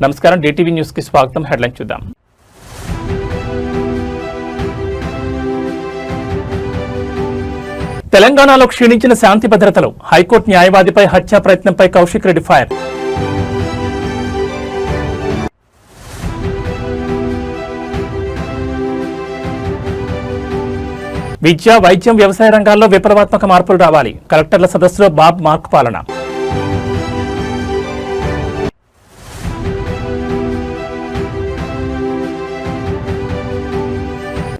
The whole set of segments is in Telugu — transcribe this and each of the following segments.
నమస్కారం డిటివి న్యూస్ కి స్వాగతం. హెడ్లైన్ చూద్దాం. తెలంగాణలో క్షీణించిన శాంతి భద్రతలు, హైకోర్టు న్యాయవాదిపై హత్యా ప్రయత్నంపై కౌశిక్ రెడ్డి ఫైర్. విద్య, వైద్యం, వ్యవసాయ రంగాల్లో విప్లవాత్మక మార్పులు రావాలి. కలెక్టర్ల సదస్సులో బాబ్ మార్క్ పాలన.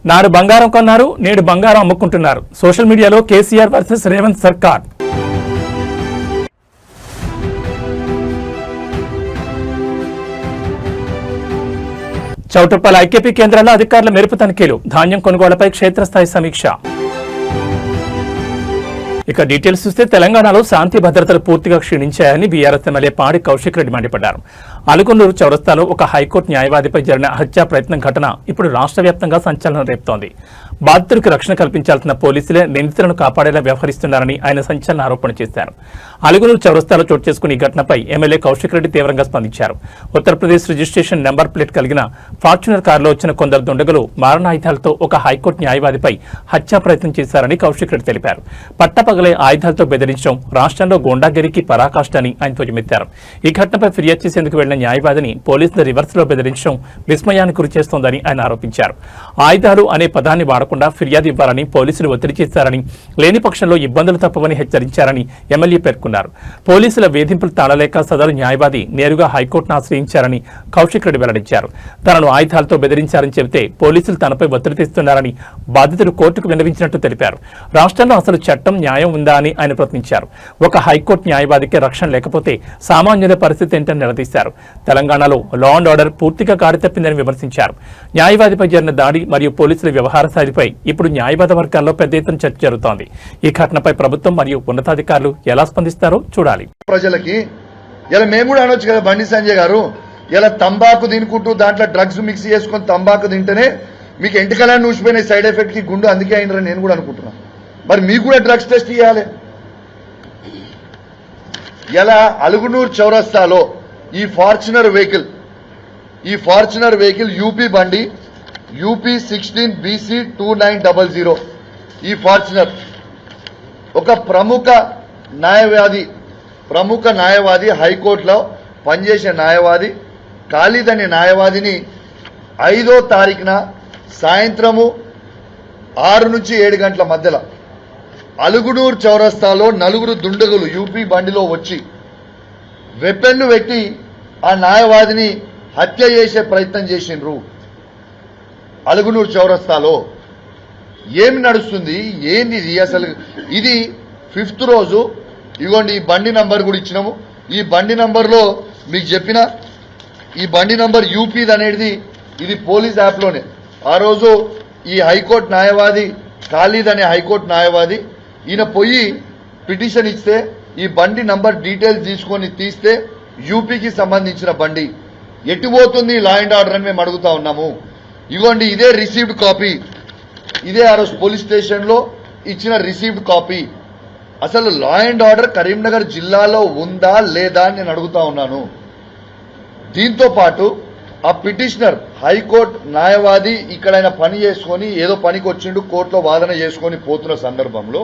నాడు బంగారం కొన్నారు, నేడు బంగారం అమ్ముకుంటున్నారు. సోషల్ మీడియాలో కేసీఆర్ వర్సెస్ రేవంత్ సర్కార్. చౌటుప్పల్ ఐకేపీ కేంద్రాల్లో అధికారుల మెరుపు తనిఖీలు, ధాన్యం కొనుగోళ్లపై క్షేత్రస్థాయి సమీక్ష. ఇక డీటెయిల్స్ చూస్తే తెలంగాణలో శాంతి భద్రతలు పూర్తిగా క్షీణించాయని బీఆర్ఎస్ ఎమ్మెల్యే పాడి కౌశిక్ రెడ్డి మండిపడ్డారు. అలుగునూరు చౌరస్తాలో ఒక హైకోర్టు న్యాయవాదిపై జరిగిన హత్యా ప్రయత్నం ఘటన ఇప్పుడు రాష్ట్ర వ్యాప్తంగా సంచలనం రేపుతోంది. బాధితులకు రక్షణ కల్పించాల్సిన పోలీసులే నిందితులను కాపాడేలా వ్యవహరిస్తున్నారని ఆయన సంచలన ఆరోపణ చేశారు. అలుగునూరు చౌరస్తాలో చోటు చేసుకున్న ఈ ఘటనపై ఎమ్మెల్యే కౌశిక్ రెడ్డి తీవ్రంగా స్పందించారు. ఉత్తరప్రదేశ్ రిజిస్ట్రేషన్ నెంబర్ ప్లేట్ కలిగిన ఫార్చునర్ కారులో వచ్చిన కొందరు దుండగులు మారణాయుధాలతో ఒక హైకోర్టు న్యాయవాదిపై హత్యా ప్రయత్నం చేశారని కౌశిక్ రెడ్డి తెలిపారు. పట్టపగలే ఆయుధాలతో బెదిరించడం రాష్ట్రంలో గోండాగిరికి పరాకాష్ట అని ఆయన ధ్వజమెత్తారు. ఈ ఘటనపై ఫిర్యాదు చేసేందుకు వెళ్లిన న్యాయవాదిని పోలీసులు రివర్స్ లో బెదిరించడం విస్మయానికి గురి చేస్తోందని ఆయన ఆరోపించారు. ఆయుధాలు అనే పదాన్ని వాడకుండా ఫిర్యాదు ఇవ్వాలని పోలీసులు ఒత్తిడి చేశారని, లేని పక్షంలో ఇబ్బందులు తప్పవని హెచ్చరించారని ఎమ్మెల్యే పేర్కొన్నారు. పోలీసుల వేధింపులు తాళలేక సదరు న్యాయవాది నేరుగా హైకోర్టును ఆశ్రయించారని కౌశిక్ రెడ్డి వెల్లడించారు. తనను ఆయుధాలతో బెదిరించారని చెబితే పోలీసులు తనపై ఒత్తిడి తెస్తున్నారని బాధితులు కోర్టుకు విన్నవించినట్టు తెలిపారు. రాష్ట్రంలో అసలు చట్టం, న్యాయం ఉందా అని ఆయన ప్రశ్నించారు. ఒక హైకోర్టు న్యాయవాదికి రక్షణ లేకపోతే సామాన్యుల పరిస్థితి ఏంటని నిలదీశారు. తెలంగాణలో లా అండ్ ఆర్డర్ పూర్తిగా గాడితప్పిందని విమర్శించారు. న్యాయవాదిపై జరిగిన దాడి మరియు పోలీసుల వ్యవహార శైలిపై ఇప్పుడు న్యాయవాద వర్గాల్లో పెద్ద ఎత్తున చర్చ జరుగుతోంది. ఈ ఘటనపై ప్రభుత్వం మరియు ఉన్నతాధికారులు ఎలా స్పందిస్తారో చూడాలి. ప్రజలకి ఇలా మేము కూడా అనొచ్చు కదా, బండి సంజయ్ గారు ఇలా తంబాకు తినుకుంటూ దాంట్లో డ్రగ్స్ మిక్స్ చేసుకుని తంబాకు తింటేనే మీకు ఎంటికలని నూసిపోయిన సైడ్ ఎఫెక్ట్ కి గుండు అందుకే అయినరని నేను కూడా అనుకుంటున్నాను. మరి మీకు కూడా డ్రగ్స్ టెస్ట్ చేయాలి. ఇలా అలుగునూరు చౌరస్తాలో ఈ ఫార్చునర్ వెహికల్ యూపీ బండి యూపీ 16 BC 2900 ఈ ఫార్చునర్ ఒక ప్రముఖ న్యాయవాది హైకోర్టులో పనిచేసే న్యాయవాది ఖాళీద్ అనే న్యాయవాదిని 5వ తారీఖున సాయంత్రము 6 నుంచి 7 గంటల మధ్యలో అలుగునూరు చౌరస్తాలో నలుగురు దుండగులు యూపీ బండిలో వచ్చి వెపన్లు పెట్టి ఆ న్యాయవాదిని హత్య చేసే ప్రయత్నం చేసిండ్రు. అలుగునూరు చౌరస్తాలో ఏమి నడుస్తుంది, ఏంది ఇది అసలు? ఇది 5th రోజు. ఇగోండి ఈ బండి నంబర్ కూడా ఇచ్చినాము. ఈ బండి నంబర్లో మీకు చెప్పిన ఈ బండి నంబర్ యూపీది అనేది ఇది పోలీస్ యాప్లోనే. ఆ రోజు ఈ హైకోర్టు న్యాయవాది ఖాళీద్ అనే హైకోర్టు న్యాయవాది ఈయన పోయి పిటిషన్ ఇస్తే ఈ బండి నంబర్ డీటెయిల్స్ తీసుకొని తీస్తే యూపీకి సంబంధించిన బండి ఎటు పోతుంది లా అండ్ ఆర్డర్ అని మేము అడుగుతా ఉన్నాము. ఇగోండి ఇదే రిసీవ్డ్ కాపీ, ఇదే ఆ రోజు పోలీస్ స్టేషన్లో ఇచ్చిన రిసీవ్డ్ కాపీ. అసలు లా అండ్ ఆర్డర్ కరీంనగర్ జిల్లాలో ఉందా లేదా అని నేను అడుగుతా ఉన్నాను. దీంతో పాటు ఆ పిటిషనర్ హైకోర్టు న్యాయవాది ఇక్కడ ఆయన పని చేసుకొని ఏదో పనికి వచ్చిండు, కోర్టులో వాదన చేసుకొని పోతున్న సందర్భంలో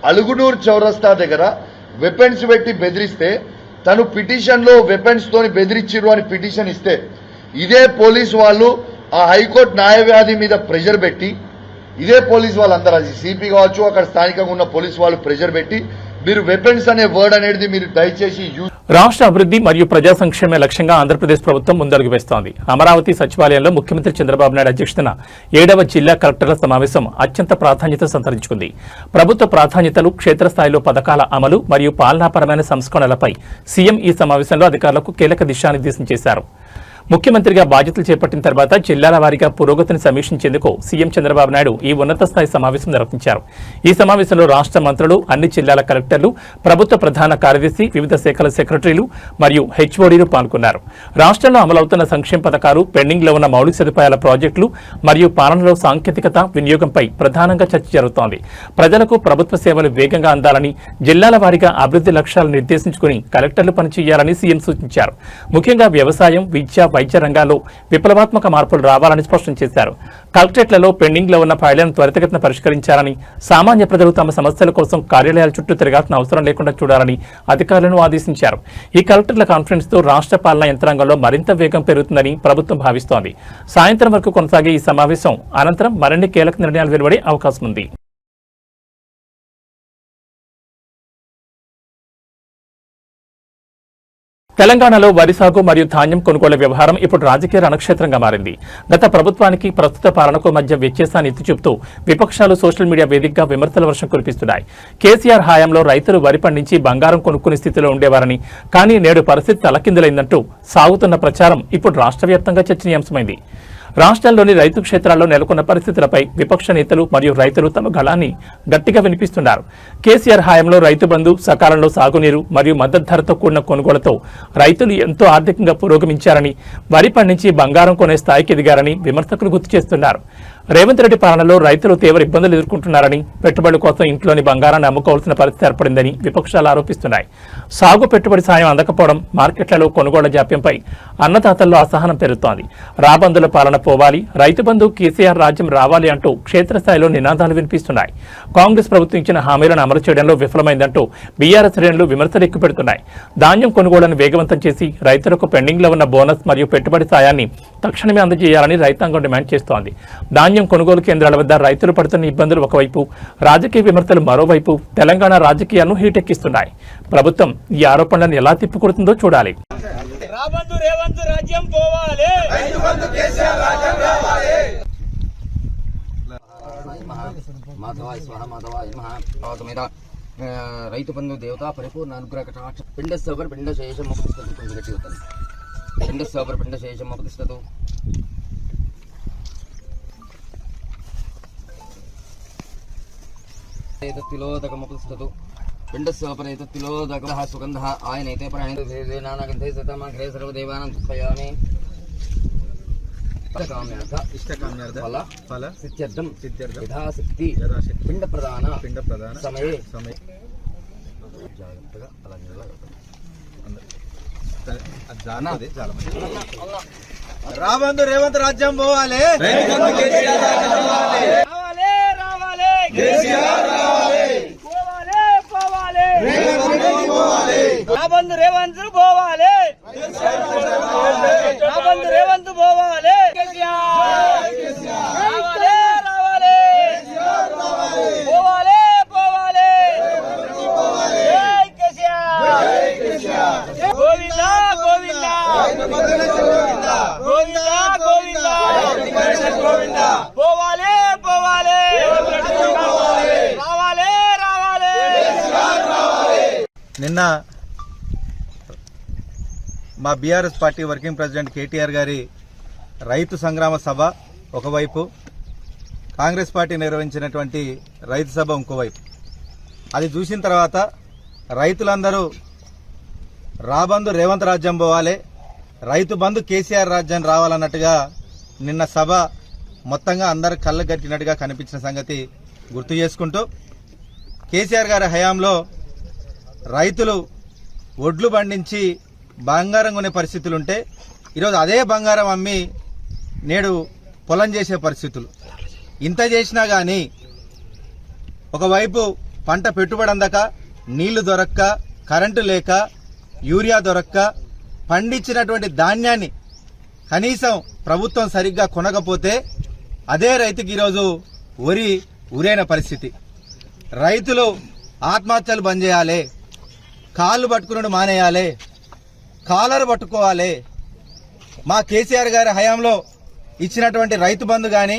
అలుగునూరు చౌరస్తా దగ్గర వెపన్స్ పెట్టి బెదిరిస్తే తను పిటిషన్లో వెపన్స్ తోని బెదిరించిరు అని పిటిషన్ ఇస్తే ఇదే పోలీసు వాళ్ళు ఆ హైకోర్టు న్యాయవాది మీద ప్రెషర్ పెట్టి, ఇదే పోలీసు వాళ్ళందరూ అది సిపి కావచ్చు అక్కడ స్థానికంగా ఉన్న పోలీసు వాళ్ళు ప్రెషర్ పెట్టి మీరు వెపన్స్ అనే వర్డ్ అనేది మీరు దయచేసి రాష్ట్ర అభివృద్ధి మరియు ప్రజా సంక్షేమ లక్ష్యంగా ఆంధ్రప్రదేశ్ ప్రభుత్వం ముందడుగు వేస్తోంది. అమరావతి సచివాలయంలో ముఖ్యమంత్రి చంద్రబాబు నాయుడు అధ్యక్షతన 7వ జిల్లా కలెక్టర్ల సమావేశం అత్యంత ప్రాధాన్యత సంతరించుకుంది. ప్రభుత్వ ప్రాధాన్యతలు, క్షేత్రస్థాయిలో పథకాల అమలు మరియు పాలనాపరమైన సంస్కరణలపై సీఎం ఈ సమావేశంలో అధికారులకు కీలక దిశానిర్దేశం చేశారు. ముఖ్యమంత్రిగా బాధ్యతలు చేపట్టిన తర్వాత జిల్లాల వారీగా పురోగతిని సమీక్షించేందుకు సీఎం చంద్రబాబు నాయుడు ఈ ఉన్నత స్థాయి సమావేశం నిర్వహించారు. ఈ సమావేశంలో రాష్ట్ర మంత్రులు, అన్ని జిల్లాల కలెక్టర్లు, ప్రభుత్వ ప్రధాన కార్యదర్శి, వివిధ శాఖల సెక్రటరీలు మరియు హెచ్ఓడీలు పాల్గొన్నారు. రాష్ట్రంలో అమలవుతున్న సంక్షేమ పథకాలు, పెండింగ్ లో ఉన్న మౌలిక సదుపాయాల ప్రాజెక్టులు మరియు పాలనలో సాంకేతికత వినియోగంపై ప్రధానంగా చర్చ జరుగుతోంది. ప్రజలకు ప్రభుత్వ సేవలు వేగంగా అందాలని, జిల్లాల వారీగా అభివృద్ధి లక్ష్యాలను నిర్దేశించుకుని కలెక్టర్లు పనిచేయాలని సీఎం సూచించారు. ముఖ్యంగా వ్యవసాయం, విద్య, వైద్య రంగాల్లో విప్లవాత్మక మార్పులు రావాలని స్పష్టం చేశారు. కలెక్టరేట్లలో పెండింగ్ లో ఉన్న ఫైళ్లను త్వరితగతిన పరిష్కరించాలని, సామాన్య ప్రజలు తమ సమస్యల కోసం కార్యాలయాల చుట్టూ తిరగాల్సిన అవసరం లేకుండా చూడాలని అధికారులను ఆదేశించారు. ఈ కలెక్టర్ల కాన్ఫరెన్స్ తో రాష్ట్ర పాలనా యంత్రాంగంలో మరింత వేగం పెరుగుతుందని ప్రభుత్వం భావిస్తోంది. సాయంత్రం వరకు కొనసాగే ఈ సమావేశం అనంతరం మరిన్ని కీలక నిర్ణయాలు వెలువడే అవకాశం ఉంది. తెలంగాణలో వరి సాగు మరియు ధాన్యం కొనుగోళ్ల వ్యవహారం ఇప్పుడు రాజకీయ రణక్షేత్రంగా మారింది. గత ప్రభుత్వానికి ప్రస్తుత పాలనకు మధ్య వ్యత్యాసాన్ని ఎత్తి చూపుతూ విపక్షాలు సోషల్ మీడియా వేదికగా విమర్శల వర్షం కురిపిస్తున్నాయి. కేసీఆర్ హయాంలో రైతులు వరి పండించి బంగారం కొనుక్కునే స్థితిలో ఉండేవారని, కానీ నేడు పరిస్థితి తలకిందులైందంటూ సాగుతున్న ప్రచారం ఇప్పుడు రాష్ట్ర వ్యాప్తంగా చర్చనీయాంశమైంది. రాష్ట్రంలోని రైతు క్షేత్రాల్లో నెలకొన్న పరిస్థితులపై విపక్ష నేతలు మరియు రైతులు తమ గళాన్ని గట్టిగా వినిపిస్తున్నారు. కేసీఆర్ హయాంలో రైతు బంధు, సకాలంలో సాగునీరు మరియు మద్దతు ధరతో కూడిన కొనుగోళ్లతో రైతులు ఎంతో ఆర్థికంగా పురోగమించారని, వరి పండించి బంగారం కొనే స్థాయికి ఎదిగారని విమర్శకులు గుర్తు చేస్తున్నారు. రేవంత్ రెడ్డి పాలనలో రైతులు తీవ్ర ఇబ్బందులు ఎదుర్కొంటున్నారని, పెట్టుబడుల కోసం ఇంట్లోని బంగారాన్ని అమ్ముకోవాల్సిన పరిస్థితి ఏర్పడిందని విపక్షాలు ఆరోపిస్తున్నాయి. సాగు పెట్టుబడి సాయం అందకపోవడం, మార్కెట్లలో కొనుగోళ్ల జాప్యంపై అన్నదాతల్లో అసహనం పెరుగుతోంది. రాబందుల పాలన పోవాలి, రైతు బంధు, కేసీఆర్ రాజ్యం రావాలి అంటూ క్షేత్రస్థాయిలో నినాదాలు వినిపిస్తున్నాయి. కాంగ్రెస్ ప్రభుత్వం ఇచ్చిన హామీలను అమలు చేయడంలో విఫలమైందంటూ బీఆర్ఎస్ శ్రేణులు విమర్శలు ఎక్కుపెడుతున్నాయి. ధాన్యం కొనుగోళ్లను వేగవంతం చేసి రైతులకు పెండింగ్ లో ఉన్న బోనస్ మరియు పెట్టుబడి సాయాన్ని తక్షణమే అందజేయాలని రైతాంగం డిమాండ్ చేస్తోంది. ధాన్యం కొనుగోలు కేంద్రాల వద్ద రైతులు పడుతున్న ఇబ్బందులు ఒకవైపు, రాజకీయ విమర్శలు మరోవైపు తెలంగాణ రాజకీయాలను హీటెక్కిస్తున్నాయి. ప్రభుత్వం ఈ ఆరోపణలను ఎలా తిప్పుకొడుతుందో చూడాలి. రాబందు రేవంత్ రాజ్యం పోవాలి, రైతు బంధు దేవత పరిపూర్ణ అనుగ్రహ కటాక్ష పిండ సౌకర్ పిండ శేషం పిండ సౌకర్ పిండ శేషం అపతిష్టతు తిలోదకమపతిష్టతు పిండ సౌకర్ తిలోదక సుగంధ ఆయనైతే ప్రాణి సతమాగ్రే సర్వదేవానం తుప్పయామి ఫల సిద్ధ్యర్థం యథాశక్తి పిండ ప్రదాన సమయే జాగ్రత్తగా అలా రాబందు రేవంత్ రాజ్యం పోవాలి, రాబందు రేవంత్ పోవాలి, రాబందు రేవంత్ పోవాలి, నిన్న మా BRS party working president KTR గారి రైతు సంగ్రామ సభ ఒకవైపు, కాంగ్రెస్ పార్టీ నిర్వహించినటువంటి రైతు సభ ఇంకోవైపు. అది చూసిన తర్వాత రైతులందరూ రాబందు రేవంత్ రాజ్యం పోవాలి, రైతు బంధు కేసీఆర్ రాజ్యం రావాలన్నట్టుగా నిన్న సభ మొత్తంగా అందరు కళ్ళ కట్టినట్టుగా కనిపించిన సంగతి గుర్తు చేసుకుంటూ, కేసీఆర్ గారి హయాంలో రైతులు ఒడ్లు పండించి బంగారం కొనే పరిస్థితులుంటే ఈరోజు అదే బంగారం అమ్మి నేడు పొలం చేసే పరిస్థితులు. ఇంత చేసినా కానీ ఒకవైపు పంట పెట్టుబడి అందక, నీళ్లు దొరక్క, కరెంటు లేక, యూరియా దొరక్క, పండించినటువంటి ధాన్యాన్ని కనీసం ప్రభుత్వం సరిగ్గా కొనకపోతే అదే రైతుకి ఈరోజు ఉరైన పరిస్థితి. రైతులు ఆత్మహత్యలు బంద్ చేయాలి, కాళ్ళు పట్టుకున్నాడు మానేయాలి, కాలర్ పట్టుకోవాలి. మా కేసీఆర్ గారి హయాంలో ఇచ్చినటువంటి రైతు బంధు కానీ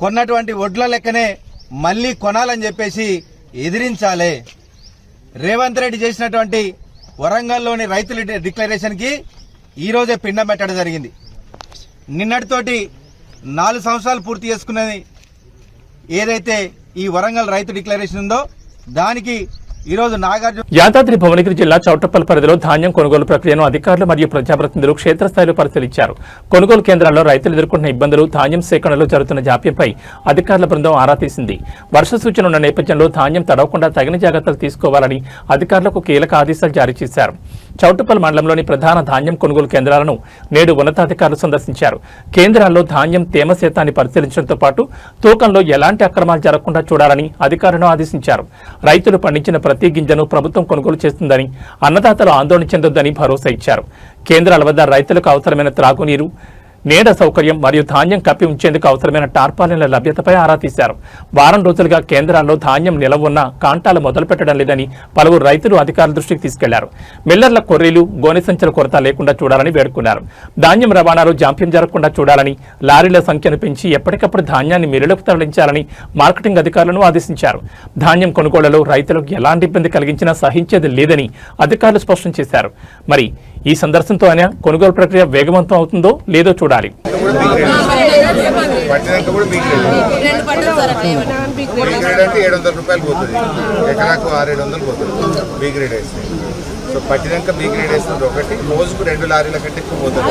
కొన్నటువంటి వడ్ల లెక్కనే మళ్లీ కొనాలని చెప్పేసి ఎదిరించాలి. రేవంత్ రెడ్డి చేసినటువంటి వరంగల్లోని రైతుల డిక్లరేషన్ కి ఈరోజే పిండం పెట్టడం జరిగింది. నిన్నటితోటి 4 సంవత్సరాలు పూర్తి చేసుకున్నది ఏదైతే ఈ వరంగల్ రైతు డిక్లరేషన్ ఉందో దానికి ఈరోజు నాగార్జున యాదాద్రి భువనగిరి జిల్లా చౌటప్పల్ పరిధిలో ధాన్యం కొనుగోలు ప్రక్రియను అధికారులు మరియు ప్రజాప్రతినిధులు క్షేత్రస్థాయిలో పరిశీలించారు. కొనుగోలు కేంద్రాల్లో రైతులు ఎదుర్కొంటున్న ఇబ్బందులు, ధాన్యం సేకరణలో జరుగుతున్న జాప్యంపై అధికారుల బృందం ఆరా తీసింది. వర్ష సూచన ఉన్న నేపథ్యంలో ధాన్యం తడవకుండా తగిన జాగ్రత్తలు తీసుకోవాలని అధికారులకు కీలక ఆదేశాలు జారీ చేశారు. చౌటప్పల్ మండలంలోని ప్రధాన ధాన్యం కొనుగోలు కేంద్రాలను నేడు ఉన్నతాధికారులు సందర్శించారు. కేంద్రాల్లో ధాన్యం తేమ శాతాన్ని పరిశీలించడంతో పాటు తూకంలో ఎలాంటి అక్రమాలు జరగకుండా చూడాలని అధికారులను ఆదేశించారు. రైతులు పండించిన ప్రతి గింజను ప్రభుత్వం కొనుగోలు చేస్తుందని, అన్నదాతలు ఆందోళన చెందొద్దని భరోసా ఇచ్చారు. కేంద్రాల వద్ద రైతులకు అవసరమైన త్రాగునీరు, నీడ సౌకర్యం మరియు ధాన్యం కప్పి ఉంచేందుకు అవసరమైన టార్పాలిన్ల లభ్యతపై ఆరా తీశారు. వారం రోజులుగా కేంద్రాల్లో ధాన్యం నిలవ ఉన్న కాంటాలు మొదలుపెట్టడం లేదని పలువురు రైతులు అధికారుల దృష్టికి తీసుకెళ్లారు. మిల్లర్ల కొర్రీలు, గోనె సంచుల కొరత లేకుండా చూడాలని వేడుకున్నారు. ధాన్యం రవాణాలో జాప్యం జరగకుండా చూడాలని, లారీల సంఖ్యను పెంచి ఎప్పటికప్పుడు ధాన్యాన్ని మిల్లులకు తరలించాలని మార్కెటింగ్ అధికారులను ఆదేశించారు. ధాన్యం కొనుగోళ్లలో రైతులకు ఎలాంటి ఇబ్బంది కలిగించినా సహించేది లేదని అధికారులు స్పష్టం చేశారు. మరి ఈ సందర్శనతో అయినా కొనుగోలు ప్రక్రియ వేగవంతం అవుతుందో లేదో చూడాలి. పట్టినాక కూడా బీక్ రేట్ అంటే 700 రూపాయలు పోతుంది, ఎకరాకు 600-700 పోతుంది బీక్ రేట్ వేస్తే. సో పట్టినాక బీక్ రేట్ వేస్తుంది ఒకటి, రోజుకు 2 లారీల కంటే ఎక్కువ పోతుంది.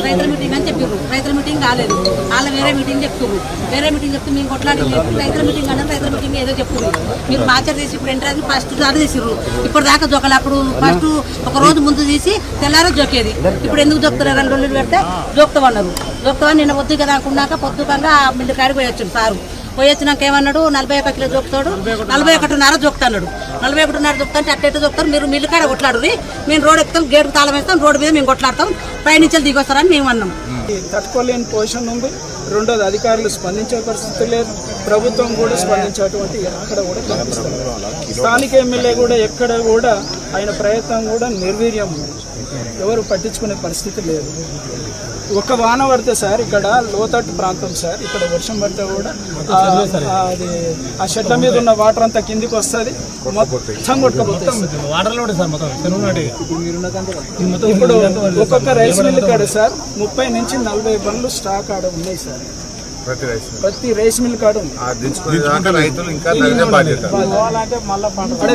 రైతుల మీటింగ్ అని చెప్పారు. రైతుల మీటింగ్ కాలేదు, వాళ్ళు వేరే మీటింగ్ చెప్తారు. వేరే మీటింగ్ చెప్తే మేము కొట్లాడి రైతుల మీటింగ్ అనేది రైతుల మీటింగ్ ఏదో చెప్తుంది. మీరు మార్చర్ తీసి ఇప్పుడు ఎంటర్ ఫస్ట్ దాకా తీసిర్రు. ఇప్పుడు దాకా జోకలు అప్పుడు ఫస్ట్ ఒక రోజు ముందు తీసి తెల్లారో జోకేది. ఇప్పుడు ఎందుకు జోకుతున్నారు? 2 రోజులు పెడితే జోక్తామన్నారు. జోక్తామని నిన్న పొద్దుగా దాకున్నాక పొద్దుకంగా మిల్లు కాడికి పోయొచ్చాడు సారు. పోయొచ్చినాక ఏమన్నాడు, 41 కిలో జోక్తాడు, 41.5 జోక్తాడు. 41.5 జోక్తా అంటే అట్ట జోక్తారు. మీరు మిల్లు కాడ కొట్లాడు, మేము రోడ్ ఎక్కుతాం, గేటుకు తాళం వేస్తాం, రోడ్డు మీద మేము కొట్లాడతాం, పైనుంచి దిగొస్తారని మేము అన్నాం. తట్టుకోలేని పొజిషన్ ఉంది. రెండోది అధికారులు స్పందించే పరిస్థితి లేదు, ప్రభుత్వం కూడా స్పందించేటువంటి ఎక్కడ కూడా కనిపిస్తుంది. స్థానిక ఎమ్మెల్యే కూడా ఎక్కడ కూడా ఆయన ప్రయత్నం కూడా నిర్వీర్యం, ఎవరు పట్టించుకునే పరిస్థితి లేదు. ఒక వాన పడితే సార్ ఇక్కడ లోతట్టు ప్రాంతం సార్, ఇక్కడ వర్షం పడితే కూడా అది ఆ షెడ్ల మీద ఉన్న వాటర్ అంతా కిందికి వస్తుంది, మొత్తం కొట్టుకపోతుంది. ఇప్పుడు ఒక్కొక్క రైస్ మిల్ కాడ సార్ 30 నుంచి 40 బండ్లు స్టాక్ ఆడ ఉన్నాయి సార్. ప్రతి రైస్ మిల్ కాడ ఉంది.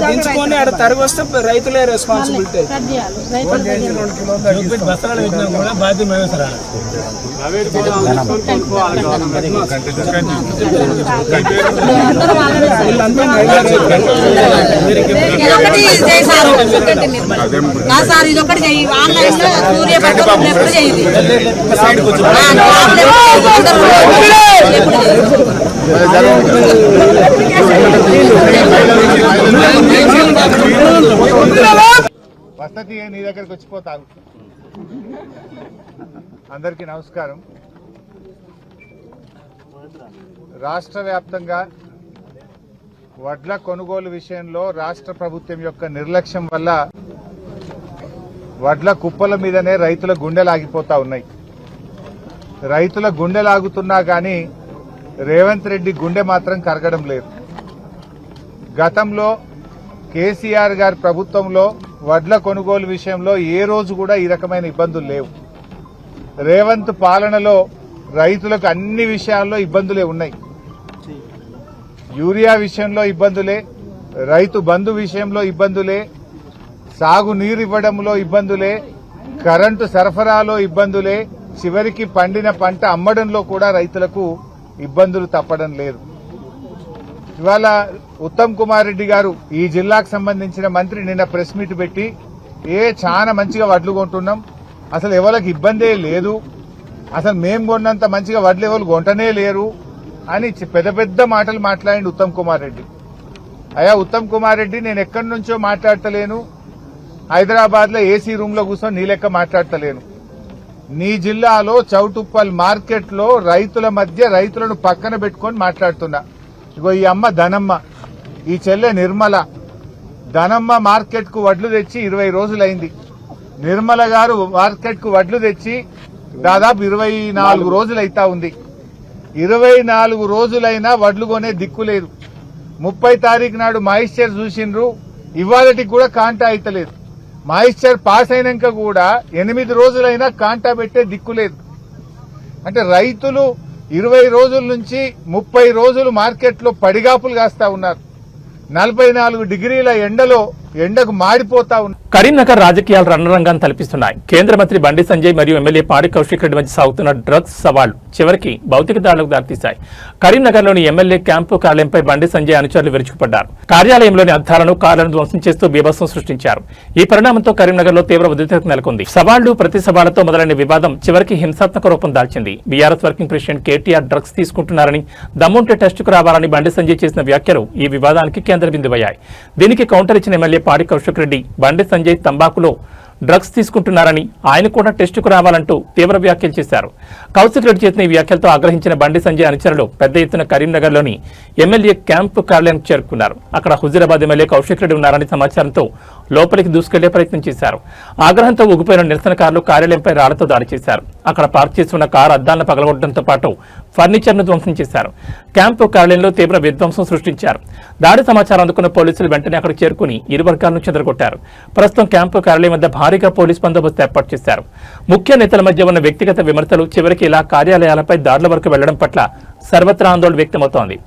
దించుకొని ఆడ తరిగి వస్తే రైతులే రెస్పాన్సిబిలిటీ. సార్ ఇదొకటి చెయ్యి, ఆన్లైన్ లో సూర్య చేయాలి. పద్ధతి నీ దగ్గరికి వచ్చిపోతాను. అందరికీ నమస్కారం. రాష్ట్ర వ్యాప్తంగా వడ్ల కొనుగోలు విషయంలో రాష్ట్ర ప్రభుత్వం యొక్క నిర్లక్ష్యం వల్ల వడ్ల కుప్పల మీదనే రైతుల గుండెలాగిపోతా ఉన్నాయి. రైతుల గుండెలాగుతున్నా కానీ రేవంత్ రెడ్డి గుండె మాత్రం కరగడం లేదు. గతంలో కేసీఆర్ గారి ప్రభుత్వంలో వడ్ల కొనుగోలు విషయంలో ఏ రోజు కూడా ఈ రకమైన ఇబ్బందులు లేవు. రేవంత్ పాలనలో రైతులకు అన్ని విషయాల్లో ఇబ్బందులే ఉన్నాయి. యూరియా విషయంలో ఇబ్బందులే, రైతు బంధు విషయంలో ఇబ్బందులే, సాగునీరు ఇవ్వడంలో ఇబ్బందులే, కరెంటు సరఫరాలో ఇబ్బందులే, చివరికి పండిన పంట అమ్మడంలో కూడా రైతులకు ఇబ్బందులు తప్పడం లేదు. ఇవాళ ఉత్తమ్ కుమార్ రెడ్డి గారు ఈ జిల్లాకు సంబంధించిన మంత్రి నిన్న ప్రెస్ మీట్ పెట్టి చాలా మంచిగా వడ్లు కొంటున్నాం, అసలు ఎవరికి ఇబ్బందే లేదు, అసలు మేము కొన్నంత మంచిగా వడ్లు ఎవరు కొంటనే లేరు అని పెద్ద పెద్ద మాటలు మాట్లాడింది ఉత్తమ్ కుమార్ రెడ్డి. అయ్యా ఉత్తమ్ కుమార్ రెడ్డి, నేను ఎక్కడి నుంచో మాట్లాడతలేను, హైదరాబాద్ లో ఏసీ రూమ్ లో కూర్చొని నీ లెక్క మాట్లాడతలేను. నీ జిల్లాలో చౌటుప్పల్ మార్కెట్ లో రైతుల మధ్య రైతులను పక్కన పెట్టుకొని మాట్లాడుతున్నా. ఇగో ఈ అమ్మ ధనమ్మ, ఈ చెల్లె నిర్మల, ధనమ్మ మార్కెట్ కు వడ్లు తెచ్చి 20 రోజులైంది. నిర్మల గారు మార్కెట్ కు వడ్లు తెచ్చి దాదాపు 24 రోజులు అయితా ఉంది. 24 రోజులైనా వడ్లు కొనే దిక్కు లేదు. 30 తారీఖు నాడు మాయిశ్చర్ చూసిండ్రు, ఇవాళకి కూడా కాంటా అయితలేదు. మాయిశ్చర్ పాస్ అయినాక కూడా 8 రోజులైనా కాంటా పెట్టే దిక్కు లేదు. అంటే రైతులు 20 రోజుల నుంచి 30 రోజులు మార్కెట్లో పడిగాపులు కాస్తా ఉన్నారు. 44 డిగ్రీల ఎండకు మాడిపోతా ఉన్నారు. కరీంనగర్ రాజకీయాలు రణరంగాన్ని తలపిస్తున్నాయి. కేంద్ర మంత్రి బండి సంజయ్ మరియు ఎమ్మెల్యే పాడి కౌశిక్ రెడ్డి మధ్య సాగుతున్న డ్రగ్స్ సవాళ్లు చివరికి భౌతిక దాడులకు దారితీశాయి. కరీంనగర్లోని ఎమ్మెల్యే క్యాంపు కార్యాలయంపై బండి సంజయ్ అనుచరులు విరుచుకుపడ్డారు. కార్యాలయంలోని అద్దాలను, కార్లను ధ్వంసం చేస్తూ బీభత్సం సృష్టించారు. ఈ పరిణామంతో కరీంనగర్లో తీవ్ర ఉద్రిక్తత నెలకొంది. సవాళ్లు, ప్రతి సవాళ్లతో మొదలైన వివాదం చివరికి హింసాత్మక రూపం దాల్చింది. BRS working president KTR drugs తీసుకుంటున్నారని, దమ్ముంటే టెస్టుకు రావాలని బండి సంజయ్ చేసిన వ్యాఖ్యలు ఈ వివాదానికి కేంద్ర బిందువయ్యాయి. దీనికి కౌంటర్ ఇచ్చిన ఎమ్మెల్యే పాడి కౌశిక్ రెడ్డి బండి సంజయ్ తంబాకులో డ్రగ్స్ తీసుకుంటున్నారని, ఆయన కూడా టెస్టుకు రావాలంటూ తీవ్ర వ్యాఖ్యలు చేశారు. కౌశిక్ రెడ్డి చేసిన ఈ వ్యాఖ్యలతో ఆగ్రహించిన బండి సంజయ్ అనుచరులు పెద్ద ఎత్తున కరీంనగర్లోని ఎమ్మెల్యే క్యాంపు కార్యాలయానికి చేరుకున్నారు. అక్కడ హుజూరాబాద్ ఎమ్మెల్యే కౌశిక్ రెడ్డి ఉన్నారని సమాచారంతో లోపలికి దూసుకెళ్లే ప్రయత్నం చేశారు. ఆగ్రహంతో ఊగిపోయిన నిరసనకారులు కార్యాలయంపై రాళ్లతో దాడి చేశారు. అక్కడ పార్క్ చేసి ఉన్న కారు అద్దాలను పగలగొట్టడంతో పాటు ఫర్నిచర్ను ధ్వంసం చేశారు. క్యాంపు కార్యాలయంలో తీవ్ర విధ్వంసం సృష్టించారు. దాడి సమాచారం అందుకున్న పోలీసులు వెంటనే అక్కడికి చేరుకుని ఇరు వర్గాలను చెదరగొట్టారు. ప్రస్తుతం క్యాంపు కార్యాలయం వద్ద భారీగా పోలీస్ బందోబస్తు ఏర్పాటు చేశారు. ముఖ్య నేతల మధ్య ఉన్న వ్యక్తిగత విమర్శలు చివరికి ఇలా కార్యాలయాలపై దాడుల వరకు వెళ్లడం పట్ల సర్వత్రా ఆందోళన వ్యక్తమవుతోంది.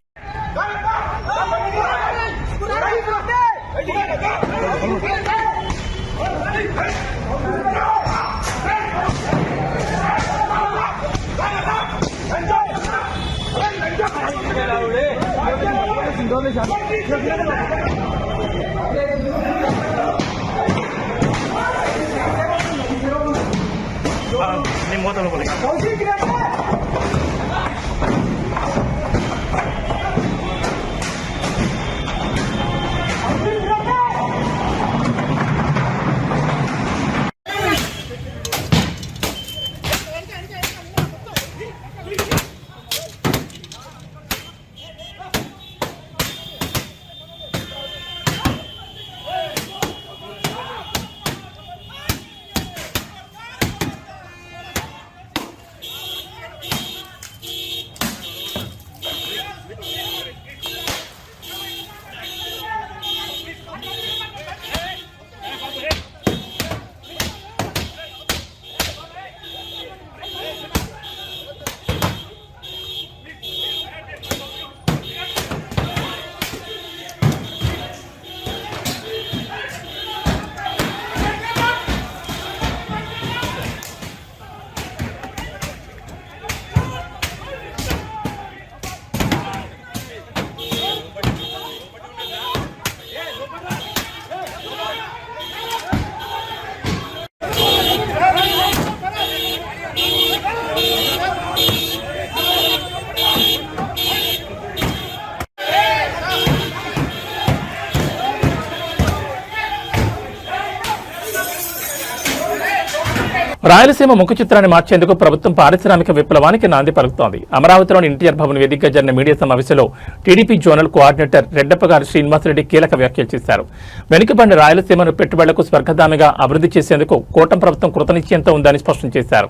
రాయలసీమ ముఖ చిత్రాన్ని మార్చేందుకు ప్రభుత్వం పారిశ్రామిక విప్లవానికి నాంది పలుకుతోంది. అమరావతిలోని ఎన్టీఆర్ భవన్ వేదికగా జరిగిన మీడియా సమావేశంలో టీడీపీ జోనల్ కోఆర్డినేటర్ రెడ్డప్ప గారు శ్రీనివాసరెడ్డి కీలక వ్యాఖ్యలు చేశారు. వెనుకబడిన రాయలసీమను పెట్టుబడులకు స్వర్గధామిగా అభివృద్ధి చేసేందుకు కూటమి ప్రభుత్వం కృతనిశ్చయంతో ఉందని స్పష్టం చేశారు.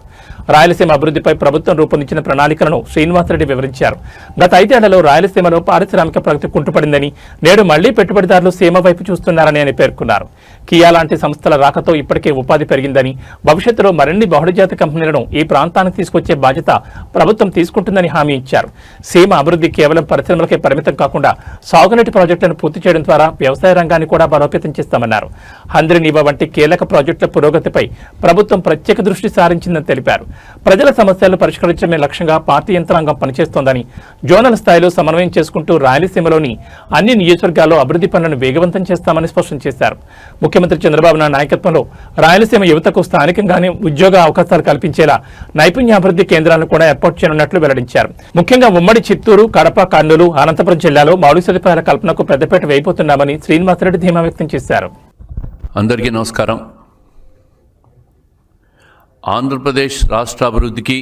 రాయలసీమ అభివృద్ధిపై ప్రభుత్వం రూపొందించిన ప్రణాళికలను శ్రీనివాసరెడ్డి వివరించారు. గత 5 ఏళ్లలో రాయలసీమలో పారిశ్రామిక ప్రగతి కుంటుపడిందని, నేడు మళ్లీ పెట్టుబడిదారులు సీమ వైపు చూస్తున్నారని ఆయన పేర్కొన్నారు. కియా లాంటి సంస్థల రాకతో ఇప్పటికే ఉపాధి పెరిగిందని, భవిష్యత్తులో మరిన్ని బహుళజాత కంపెనీలను ఈ ప్రాంతానికి తీసుకొచ్చే బాధ్యత ప్రభుత్వం తీసుకుంటుందని హామీ ఇచ్చారు. సీమ అభివృద్ధి కేవలం పరిశ్రమలకే పరిమితం కాకుండా సాగునీటి ప్రాజెక్టులను పూర్తి చేయడం ద్వారా వ్యవసాయ రంగాన్ని కూడా బలోపేతం చేస్తామన్నారు. హంద్రినీవా వంటి కీలక ప్రాజెక్టుల పురోగతిపై ప్రభుత్వం ప్రత్యేక దృష్టి సారించిందని తెలిపారు. ప్రజల సమస్యలను పరిష్కరించడమే లక్ష్యంగా పార్టీ యంత్రాంగం పనిచేస్తోందని, జోనల్ స్థాయిలో సమన్వయం చేసుకుంటూ రాయలసీమలోని అన్ని నియోజకవర్గాల్లో అభివృద్ధి పనులను వేగవంతం చేస్తామని స్పష్టం చేశారు. ముఖ్యమంత్రి చంద్రబాబు నాయుడు నాయకత్వంలో రాయలసీమ యువతకు స్థానికంగానే ఉద్యోగ అవకాశాలు కల్పించేలా నైపుణ్యాభివృద్ధి కేంద్రాలను కూడా ఏర్పాటు చేయనున్నట్లు వెల్లడించారు. ముఖ్యంగా ఉమ్మడి చిత్తూరు, కడప, కర్నూలు, అనంతపురం జిల్లాలో మౌలిక సదుపాయాల కల్పనకు పెద్దపీట వేయబోతున్నామని శ్రీనివాసరెడ్డి ధీమా వ్యక్తం చేశారు. అందరికీ నమస్కారం. ఆంధ్రప్రదేశ్ రాష్ట్ర అభివృద్ధికి,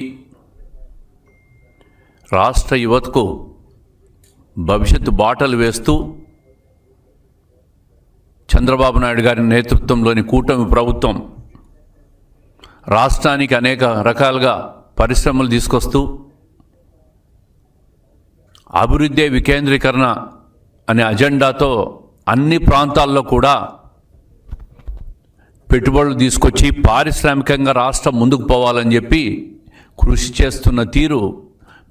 రాష్ట్ర యువతకు భవిష్యత్తు బాటలు వేస్తూ చంద్రబాబు నాయుడు గారి నేతృత్వంలోని కూటమి ప్రభుత్వం రాష్ట్రానికి అనేక రకాలుగా పరిశ్రమలు తీసుకొస్తూ అభివృద్ధి వికేంద్రీకరణ అనే అజెండాతో అన్ని ప్రాంతాల్లో కూడా పెట్టుబడులు తీసుకొచ్చి పారిశ్రామికంగా రాష్ట్రం ముందుకు పోవాలని చెప్పి కృషి చేస్తున్న తీరు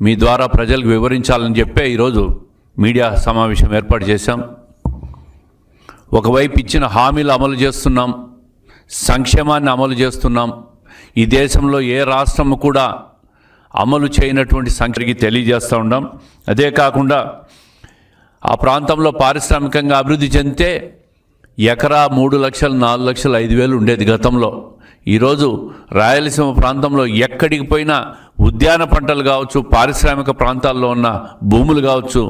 మీ ద్వారా ప్రజలకు వివరించాలని చెప్పే ఈరోజు మీడియా సమావేశం ఏర్పాటు చేశాం. ఒకవైపు ఇచ్చిన హామీలు అమలు చేస్తున్నాం, సంక్షేమాన్ని అమలు చేస్తున్నాం. ఈ దేశంలో ఏ రాష్ట్రము కూడా అమలు చేయనటువంటి సంఖ్యకి తెలియజేస్తూ ఉన్నాం. అదే కాకుండా ఆ ప్రాంతంలో పారిశ్రామికంగా అభివృద్ధి చెందితే ఎకరా 3 లక్షలు 4 లక్షలు 5,000 ఉండేది గతంలో. ఈరోజు రాయలసీమ ప్రాంతంలో ఎక్కడికి పోయినా ఉద్యాన పంటలు కావచ్చు, పారిశ్రామిక ప్రాంతాల్లో ఉన్న భూములు కావచ్చు,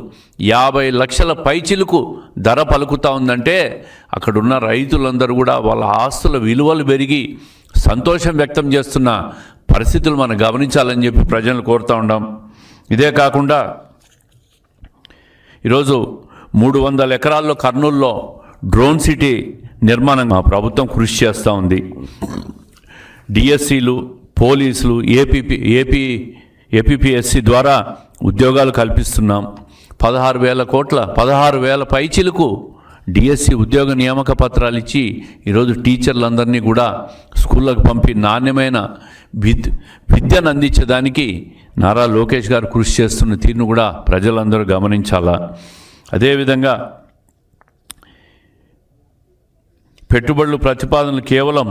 50 లక్షల పైచిలుకు ధర పలుకుతూ ఉందంటే అక్కడున్న రైతులందరూ కూడా వాళ్ళ ఆస్తుల విలువలు పెరిగి సంతోషం వ్యక్తం చేస్తున్న పరిస్థితులు మనం గమనించాలని చెప్పి ప్రజలను కోరుతూ ఉన్నాం. ఇదే కాకుండా ఈరోజు 300 ఎకరాల్లో కర్నూలులో డ్రోన్ సిటీ నిర్మాణం మా ప్రభుత్వం కృషి చేస్తూ ఉంది. డిఎస్సీలు, పోలీసులు, ఏపీపీఎస్సీ ద్వారా ఉద్యోగాలు కల్పిస్తున్నాం. 16,000 పైచిలకు డిఎస్సి ఉద్యోగ నియామక పత్రాలు ఇచ్చి ఈరోజు టీచర్లందరినీ కూడా స్కూళ్ళకు పంపి నాణ్యమైన విద్యను అందించడానికి నారా లోకేష్ గారు కృషి చేస్తున్న తీరును కూడా ప్రజలందరూ గమనించాలా. అదేవిధంగా పెట్టుబడులు ప్రతిపాదనలు కేవలం